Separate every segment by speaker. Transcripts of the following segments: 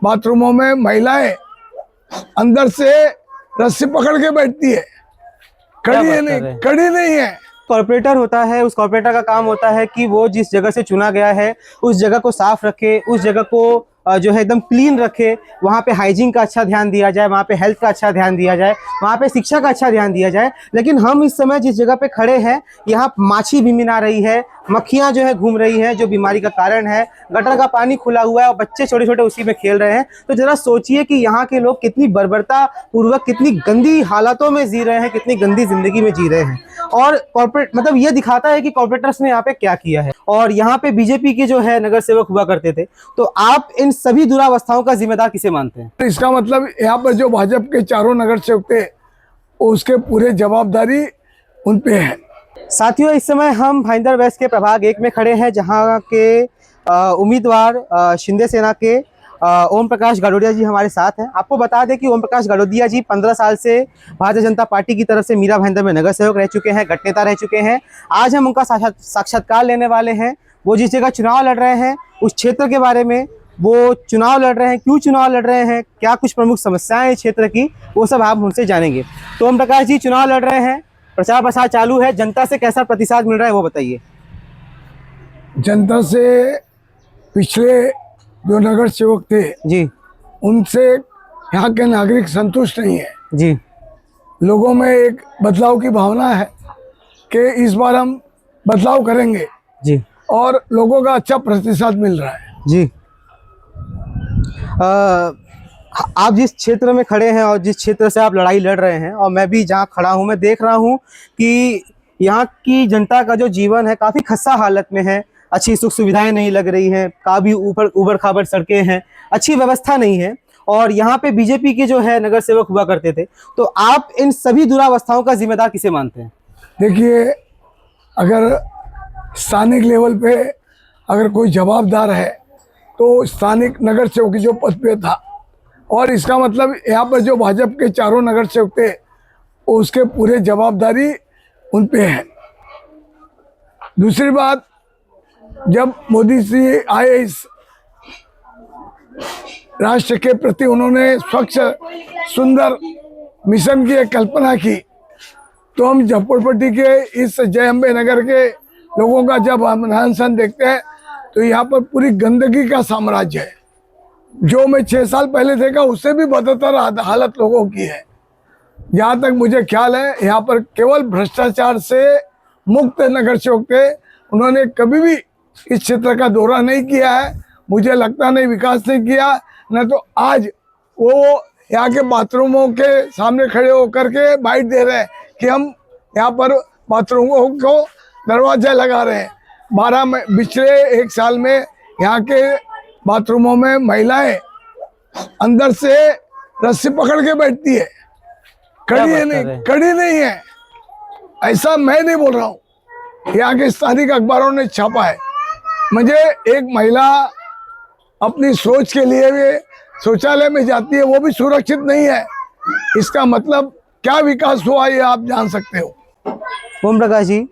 Speaker 1: बाथरूमों में महिलाएं अंदर से रस्सी पकड़ के बैठती है, कड़ी नहीं है।
Speaker 2: कॉर्पोरेटर होता है, उस कॉर्पोरेटर का काम होता है कि वो जिस जगह से चुना गया है उस जगह को साफ रखे, उस जगह को जो है एकदम क्लीन रखे, वहाँ पे हाइजीन का अच्छा ध्यान दिया जाए, वहाँ पे हेल्थ का अच्छा ध्यान दिया जाए, वहाँ पे शिक्षा का अच्छा ध्यान दिया जाए। लेकिन हम इस समय जिस जगह पे खड़े हैं यहाँ माछी भिनभिना रही है, मक्खियाँ जो है घूम रही हैं, जो बीमारी का कारण है। गटर का पानी खुला हुआ है और बच्चे छोटे छोटे उसी में खेल रहे हैं। तो जरा सोचिए कि यहाँ के लोग कितनी बर्बरता पूर्वक, कितनी गंदी हालातों में जी रहे हैं, कितनी गंदी जिंदगी में जी रहे हैं। और कॉर्पोरेट मतलब ये दिखाता है कि कॉर्पोरेटर्स ने यहाँ पे क्या किया है। और यहाँ पे बीजेपी के जो है नगर सेवक हुआ करते थे। तो आप इन सभी दुरावस्थाओं का जिम्मेदार किसे मानते हैं?
Speaker 1: इसका मतलब यहाँ पर जो भाजपा के चारों नगर सेवक थे उसके पूरे जवाबदारी उन पे है।
Speaker 2: साथियों, इस समय हम भाईंदर वेस्ट के प्रभाग 1 में खड़े हैं, जहाँ के उम्मीदवार शिंदे सेना के ओम प्रकाश गाडोदिया जी हमारे साथ हैं। आपको बता दें कि ओम प्रकाश गाडोदिया जी 15 साल से भारतीय जनता पार्टी की तरफ से मीरा भाईंदर में नगर सेवक रह चुके हैं, गठनेता रह चुके हैं। आज हम उनका साक्षात्कार लेने वाले हैं। वो जिस जगह चुनाव लड़ रहे हैं उस क्षेत्र के बारे में, वो चुनाव लड़ रहे हैं, क्यों चुनाव लड़ रहे हैं, क्या कुछ प्रमुख समस्याएं हैं क्षेत्र की, वो सब आप उनसे जानेंगे। तो ओम प्रकाश जी, चुनाव लड़ रहे हैं, प्रचार प्रसार चालू है, जनता से कैसा प्रतिसाद मिल रहा है वो बताइए।
Speaker 1: जनता से पिछले जो नगर सेवक थे
Speaker 2: जी,
Speaker 1: उनसे यहाँ के नागरिक संतुष्ट नहीं है
Speaker 2: जी,
Speaker 1: लोगों में एक बदलाव की भावना है कि इस बार हम बदलाव करेंगे
Speaker 2: जी,
Speaker 1: और लोगों का अच्छा प्रतिसाद मिल रहा है।
Speaker 2: जी। आप जिस क्षेत्र में खड़े हैं और जिस क्षेत्र से आप लड़ाई लड़ रहे हैं, और मैं भी जहाँ खड़ा हूँ, मैं देख रहा हूँ कि यहाँ की जनता का जो जीवन है काफ़ी खस्ता हालत में है। अच्छी सुख सुविधाएं नहीं लग रही हैं, काफ़ी ऊबड़ खाबड़ सड़कें हैं, अच्छी व्यवस्था नहीं है। और यहाँ पे बीजेपी के जो है नगर सेवक हुआ करते थे। तो आप इन सभी दुरावस्थाओं का जिम्मेदार किसे मानते हैं?
Speaker 1: देखिए, अगर स्थानिक लेवल पे अगर कोई जवाबदार है तो स्थानिक नगर सेवक जो पद पे था, और इसका मतलब यहाँ पर जो भाजपा के चारों नगर सेवक थे उसके पूरे जवाबदारी उन पे है। दूसरी बात, जब मोदी जी आए इस राष्ट्र के प्रति, उन्होंने स्वच्छ सुंदर मिशन की एक कल्पना की, तो हम झप्पड़पट्टी के इस जय अम्बे नगर के लोगों का जब हम अनशन देखते हैं तो यहाँ पर पूरी गंदगी का साम्राज्य है। जो मैं 6 साल पहले देखा उससे भी बदतर हालत लोगों की है। जहाँ तक मुझे ख्याल है यहाँ पर केवल भ्रष्टाचार से मुक्त नगर सेवक थे। उन्होंने कभी भी इस क्षेत्र का दौरा नहीं किया है, मुझे लगता नहीं विकास नहीं किया। न तो आज वो यहाँ के बाथरूमों के सामने खड़े होकर के बाइट दे रहे हैं कि हम यहाँ पर बाथरूमों को दरवाजा लगा रहे हैं। पिछले 1 साल में यहाँ के बाथरूमों में महिलाएं अंदर से रस्सी पकड़ के बैठती है, कड़ी नहीं है। ऐसा मैं नहीं बोल रहा हूँ, यहाँ के स्थानिक अखबारों ने छापा है। मुझे एक महिला अपनी सोच के लिए भी शौचालय में जाती है, वो भी सुरक्षित नहीं है। इसका मतलब क्या विकास हुआ ये आप जान सकते हो।
Speaker 2: ओम प्रकाश जी,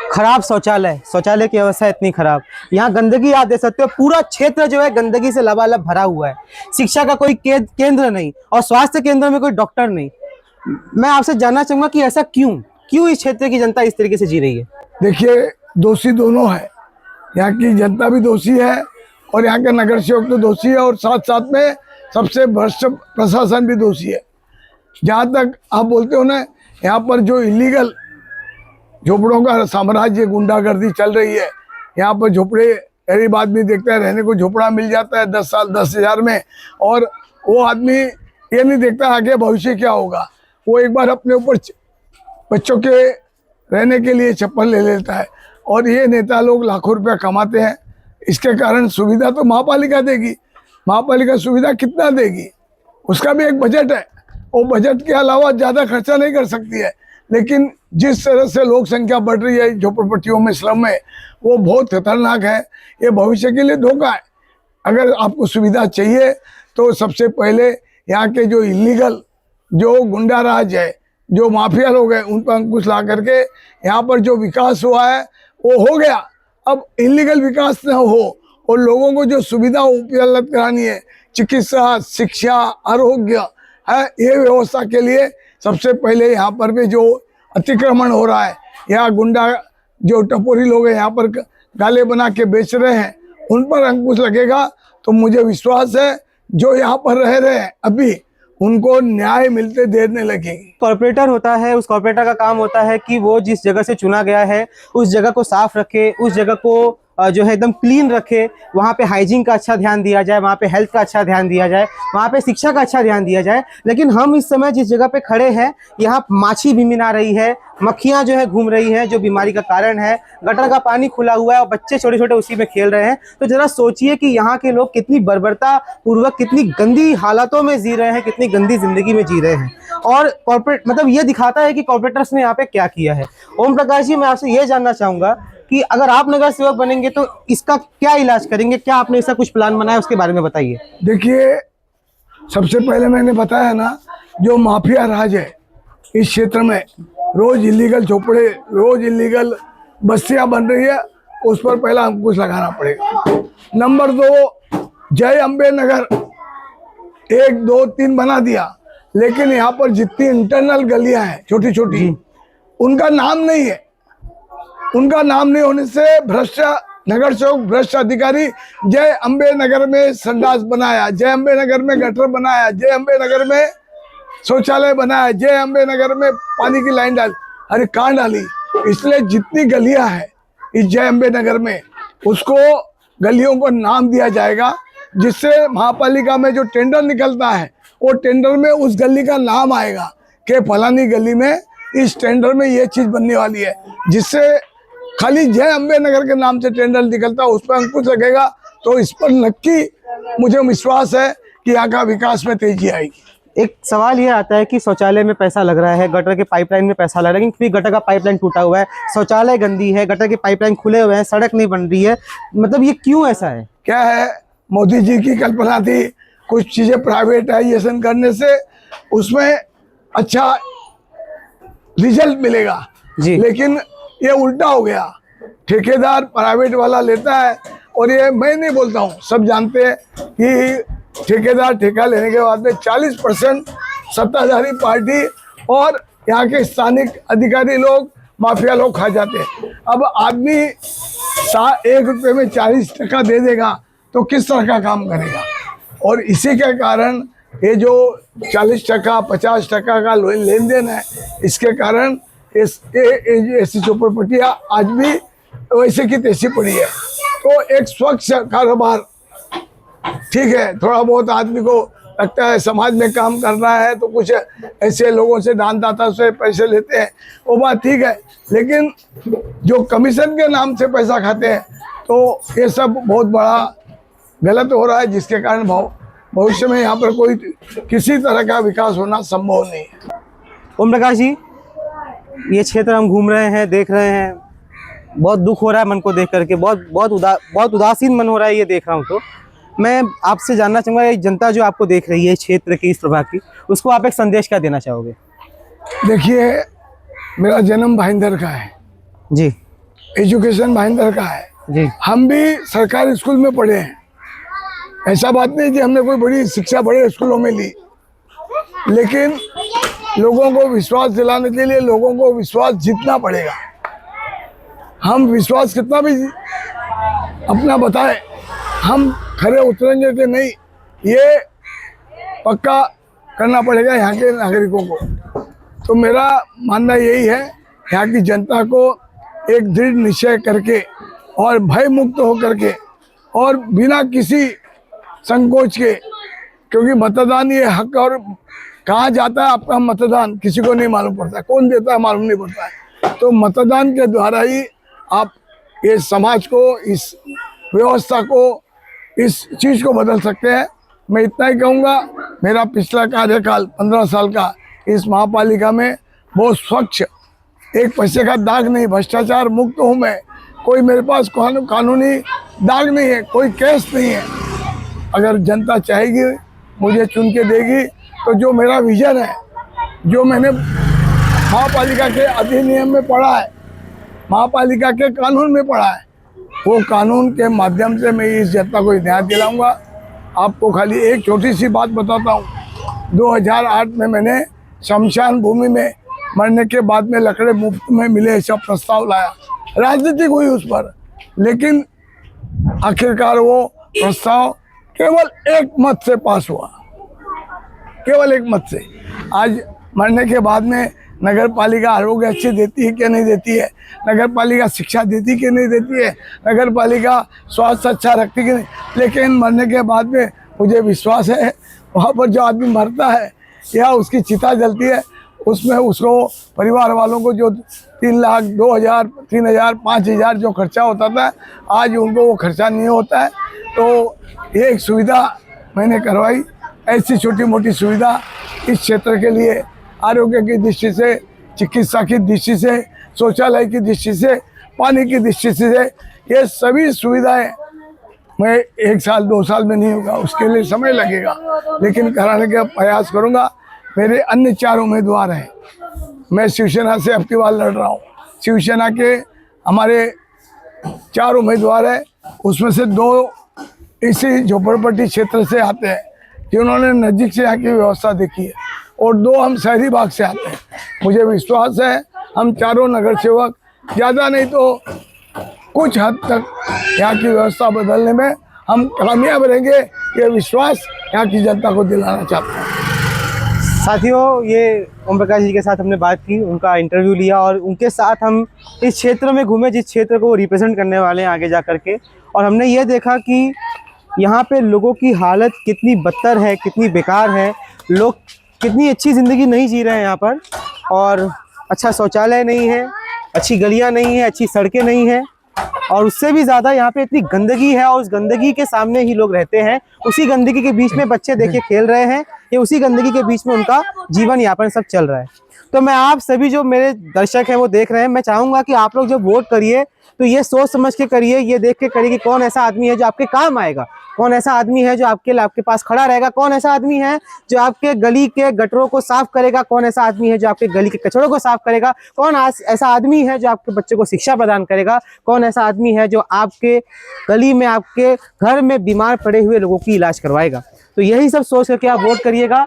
Speaker 2: खराब शौचालय की अवस्था इतनी खराब, यहाँ गंदगी आप देख सकते हो, पूरा क्षेत्र जो है गंदगी से लबालब भरा हुआ है। शिक्षा का कोई केंद्र नहीं और स्वास्थ्य केंद्र में कोई डॉक्टर नहीं। मैं आपसे जानना चाहूंगा कि ऐसा क्यों इस क्षेत्र की जनता इस तरीके से जी रही है?
Speaker 1: देखिए, दोषी दोनों है, यहाँ की जनता भी दोषी है और यहाँ के नगर सेवक तो दोषी है, और साथ साथ में सबसे भ्रष्ट प्रशासन भी दोषी है। जहाँ तक आप बोलते हो ना, यहाँ पर जो इलीगल झोपड़ों का साम्राज्य, गुंडागर्दी चल रही है। यहाँ पर झोपड़े गरीब आदमी देखता है, रहने को झोपड़ा मिल जाता है 10 साल 10,000 में, और वो आदमी ये नहीं देखता आगे भविष्य क्या होगा। वो एक बार अपने ऊपर बच्चों के रहने के लिए छप्पर ले लेता है, और ये नेता लोग लाखों रुपया कमाते हैं। इसके कारण सुविधा तो महापालिका देगी, महापालिका सुविधा कितना देगी उसका भी एक बजट है, वो बजट के अलावा ज़्यादा खर्चा नहीं कर सकती है। लेकिन जिस तरह से लोक संख्या बढ़ रही है झोपड़पट्टियों में, स्लम में, वो बहुत खतरनाक है। ये भविष्य के लिए धोखा है। अगर आपको सुविधा चाहिए तो सबसे पहले यहाँ के जो इलीगल, जो गुंडा राज है, जो माफिया लोग हैं, उन पर अंकुश ला करके यहाँ पर जो विकास हुआ है वो हो गया। अब इलीगल विकास न हो और लोगों को जो सुविधा उपलब्ध करानी है, चिकित्सा, शिक्षा, आरोग्य है, ये व्यवस्था के लिए सबसे पहले यहाँ पर भी जो अतिक्रमण हो रहा है, यहाँ गुंडा जो टपोरी लोग हैं यहाँ पर गाले बना के बेच रहे हैं, उन पर अंकुश लगेगा तो मुझे विश्वास है जो यहाँ पर रह रहे हैं अभी उनको न्याय मिलते देर नहीं लगेगी।
Speaker 2: कॉर्पोरेटर होता है, उस कॉर्पोरेटर का काम होता है कि वो जिस जगह से चुना गया है उस जगह को साफ रखे, उस जगह को जो है एकदम क्लीन रखे, वहाँ पे हाइजीन का अच्छा ध्यान दिया जाए, वहाँ पे हेल्थ का अच्छा ध्यान दिया जाए, वहाँ पे शिक्षा का अच्छा ध्यान दिया जाए। लेकिन हम इस समय जिस जगह पे खड़े हैं यहाँ माछी भिनभिना रही है, मक्खियाँ जो है घूम रही हैं जो बीमारी का कारण है, गटर का पानी खुला हुआ है और बच्चे छोटे छोटे उसी में खेल रहे हैं। तो जरा सोचिए कि यहाँ के लोग कितनी बर्बरता पूर्वक, कितनी गंदी हालातों में जी रहे हैं, कितनी गंदी जिंदगी में जी रहे हैं। और कॉर्पोरेट मतलब ये दिखाता है कि कॉर्पोरेटर्स ने यहाँ पे क्या किया है। ओम प्रकाश जी, मैं आपसे ये जानना चाहूंगा कि अगर आप नगर सेवक बनेंगे तो इसका क्या इलाज करेंगे, क्या आपने ऐसा कुछ प्लान बनाया, उसके बारे में बताइए।
Speaker 1: देखिए, सबसे पहले मैंने बताया ना, जो माफिया राज है इस क्षेत्र में, रोज इलीगल झोपड़े, रोज इलीगल बस्तियां बन रही है, उस पर पहला अंकुश लगाना पड़ेगा। नंबर 2, जय अम्बे नगर 1, 2, 3 बना दिया, लेकिन यहाँ पर जितनी इंटरनल गलियां हैं छोटी छोटी, उनका नाम नहीं है। उनका नाम नहीं होने से भ्रष्ट नगर सेवक, भ्रष्ट अधिकारी जय अम्बे नगर में संडास बनाया, जय अम्बे नगर में गटर बनाया, जय अम्बे नगर में शौचालय बनाया, जय अम्बे नगर में पानी की लाइन डाली। अरे कहाँ डाली? इसलिए जितनी गलियां हैं इस जय अम्बे नगर में, उसको गलियों को नाम दिया जाएगा, जिससे महापालिका में जो टेंडर निकलता है वो टेंडर में उस गली का नाम आएगा कि फलानी गली में इस टेंडर में ये चीज बनने वाली है, जिससे खाली जय अम्बे नगर के नाम से टेंडर निकलता है, उस पर अंकुश लगेगा तो इस पर नक्की मुझे विश्वास है कि यहाँ का विकास में तेजी आएगी।
Speaker 2: एक सवाल ये आता है कि शौचालय में पैसा लग रहा है, गटर के पाइपलाइन में पैसा लग रहा है, लेकिन फिर गटर का पाइपलाइन टूटा हुआ है, शौचालय गंदी है, गटर के पाइपलाइन खुले हुए हैं, सड़क नहीं बन रही है, मतलब ये क्यों ऐसा है?
Speaker 1: क्या है, मोदी जी की कल्पना थी कुछ चीजें प्राइवेटाइजेशन करने से उसमें अच्छा रिजल्ट मिलेगा
Speaker 2: जी।
Speaker 1: लेकिन ये उल्टा हो गया। ठेकेदार प्राइवेट वाला लेता है, और ये मैं नहीं बोलता हूँ, सब जानते हैं कि ठेकेदार ठेका लेने के बाद में 40% सत्ताधारी पार्टी और यहाँ के स्थानिक अधिकारी लोग, माफिया लोग खा जाते हैं। अब आदमी 1 रुपये में 40 टका दे देगा तो किस तरह का काम करेगा? और इसी के कारण ये जो 40 टका 50 टका का लेन देन है, इसके कारण ऐसी झोपड़पट्टियाँ आज भी वैसे की तैसी पड़ी है। तो एक स्वच्छ कारोबार ठीक है, थोड़ा बहुत आदमी को लगता है समाज में काम करना है तो कुछ ऐसे लोगों से, दानदाता से पैसे लेते हैं, वो बात ठीक है, लेकिन जो कमीशन के नाम से पैसा खाते हैं तो ये सब बहुत बड़ा गलत हो रहा है, जिसके कारण भविष्य में यहाँ पर कोई किसी तरह का विकास होना संभव नहीं है।
Speaker 2: ओम प्रकाश जी, ये क्षेत्र हम घूम रहे हैं, देख रहे हैं, बहुत दुख हो रहा है मन को देख करके, बहुत उदासीन मन हो रहा है ये देख रहा हूँ। तो मैं आपसे जानना चाहूँगा, ये जनता जो आपको देख रही है इस क्षेत्र की, इस प्रभाग की, उसको आप एक संदेश क्या देना चाहोगे?
Speaker 1: देखिए, मेरा जन्म भाईंदर का है
Speaker 2: जी,
Speaker 1: एजुकेशन भाईंदर का है
Speaker 2: जी,
Speaker 1: हम भी सरकारी स्कूल में पढ़े हैं। ऐसा बात नहीं कि हमने कोई बड़ी शिक्षा बड़े स्कूलों में ली, लेकिन लोगों को विश्वास दिलाने के लिए लोगों को विश्वास जीतना पड़ेगा। हम विश्वास कितना भी अपना बताएं, हम खरे उतरेंगे कि नहीं, ये पक्का करना पड़ेगा यहाँ के नागरिकों को। तो मेरा मानना यही है, यहाँ की जनता को एक दृढ़ निश्चय करके और भय मुक्त होकर के और बिना किसी संकोच के, क्योंकि मतदान ये हक, और कहाँ जाता है आपका मतदान किसी को नहीं मालूम पड़ता, कौन देता है मालूम नहीं पड़ता है। तो मतदान के द्वारा ही आप ये समाज को, इस व्यवस्था को, इस चीज़ को बदल सकते हैं। मैं इतना ही कहूँगा, मेरा पिछला कार्यकाल 15 साल का इस महापालिका में बहुत स्वच्छ, एक पैसे का दाग नहीं, भ्रष्टाचार मुक्त हूँ मैं, कोई मेरे पास कानूनी दाग नहीं है, कोई केस नहीं है। अगर जनता चाहेगी, मुझे चुन के देगी, तो जो मेरा विजन है, जो मैंने महापालिका के अधिनियम में पढ़ा है, महापालिका के कानून में पढ़ा है, वो कानून के माध्यम से मैं इस जनता को न्याय दिलाऊंगा। आपको खाली एक छोटी सी बात बताता हूँ। 2008 में मैंने शमशान भूमि में मरने के बाद में लकड़े मुफ्त में मिले ऐसा प्रस्ताव लाया, राजनीति हुई उस पर, लेकिन आखिरकार वो प्रस्ताव केवल एक मत से पास हुआ, केवल एक मत से। आज मरने के बाद में नगर पालिका आरोग्य अच्छी देती है कि नहीं देती है, नगर पालिका शिक्षा देती है कि नहीं देती है, नगर पालिका स्वास्थ्य अच्छा रखती कि नहीं, लेकिन मरने के बाद में मुझे विश्वास है वहाँ पर जो आदमी मरता है या उसकी चिता जलती है उसमें उसको परिवार वालों को जो 3 लाख 2,000 3,000 5,000 जो खर्चा होता था, आज उनको वो खर्चा नहीं होता है। तो ये एक सुविधा मैंने करवाई। ऐसी छोटी मोटी सुविधा इस क्षेत्र के लिए आरोग्य की दृष्टि से, चिकित्सा की दृष्टि से, शौचालय की दृष्टि से, पानी की दृष्टि से, ये सभी सुविधाएं मैं 1 साल 2 साल में नहीं होगा, उसके लिए समय लगेगा, लेकिन कराने का प्रयास करूंगा। मेरे अन्य 4 उम्मीदवार हैं, मैं शिवसेना से अब की बार लड़ रहा हूँ। शिवसेना के हमारे 4 उम्मीदवार हैं, उसमें से 2 इसी झोपड़पट्टी क्षेत्र से आते हैं जिन्होंने नज़दीक से यहाँ की व्यवस्था देखी है, और 2 हम शहरी भाग से आते हैं। मुझे विश्वास है हम चारों नगर सेवक ज़्यादा नहीं तो कुछ हद तक यहाँ की व्यवस्था बदलने में हम कामयाब रहेंगे, ये विश्वास यहाँ की जनता को दिलाना चाहता हूँ।
Speaker 2: साथियों, ये ओम प्रकाश जी के साथ हमने बात की, उनका इंटरव्यू लिया और उनके साथ हम इस क्षेत्र में घूमे जिस क्षेत्र को वो रिप्रेजेंट करने वाले हैं आगे जा करके, और हमने ये देखा कि यहाँ पे लोगों की हालत कितनी बदतर है, कितनी बेकार है, लोग कितनी अच्छी ज़िंदगी नहीं जी रहे हैं यहाँ पर, और अच्छा शौचालय नहीं है, अच्छी गलियाँ नहीं है, अच्छी सड़कें नहीं है, और उससे भी ज़्यादा यहाँ पे इतनी गंदगी है और उस गंदगी के सामने ही लोग रहते हैं। उसी गंदगी के बीच में बच्चे देखिए खेल रहे हैं, ये उसी गंदगी के बीच में उनका जीवन यापन सब चल रहा है। तो मैं आप सभी जो मेरे दर्शक हैं वो देख रहे हैं, मैं चाहूँगा कि आप लोग जब वोट करिए तो ये सोच समझ के करिए, ये देख के करिए कि कौन ऐसा आदमी है जो आपके काम आएगा, कौन ऐसा आदमी है जो आपके पास खड़ा रहेगा, कौन ऐसा आदमी है जो आपके गली के गटरों को साफ करेगा, कौन ऐसा आदमी है जो आपके गली के कचड़ों को साफ करेगा, कौन ऐसा आदमी है जो आपके बच्चे को शिक्षा प्रदान करेगा, कौन ऐसा आदमी है जो आपके गली में, आपके घर में बीमार पड़े हुए लोगों की इलाज करवाएगा। तो यही सब सोच करके आप वोट करिएगा।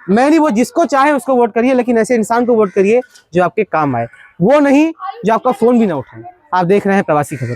Speaker 2: मैं नहीं, वो जिसको चाहे उसको वोट करिए, लेकिन ऐसे इंसान को वोट करिए जो आपके काम आए, वो नहीं जो आपका फ़ोन भी ना उठाए। आप देख रहे हैं प्रवासी खबर।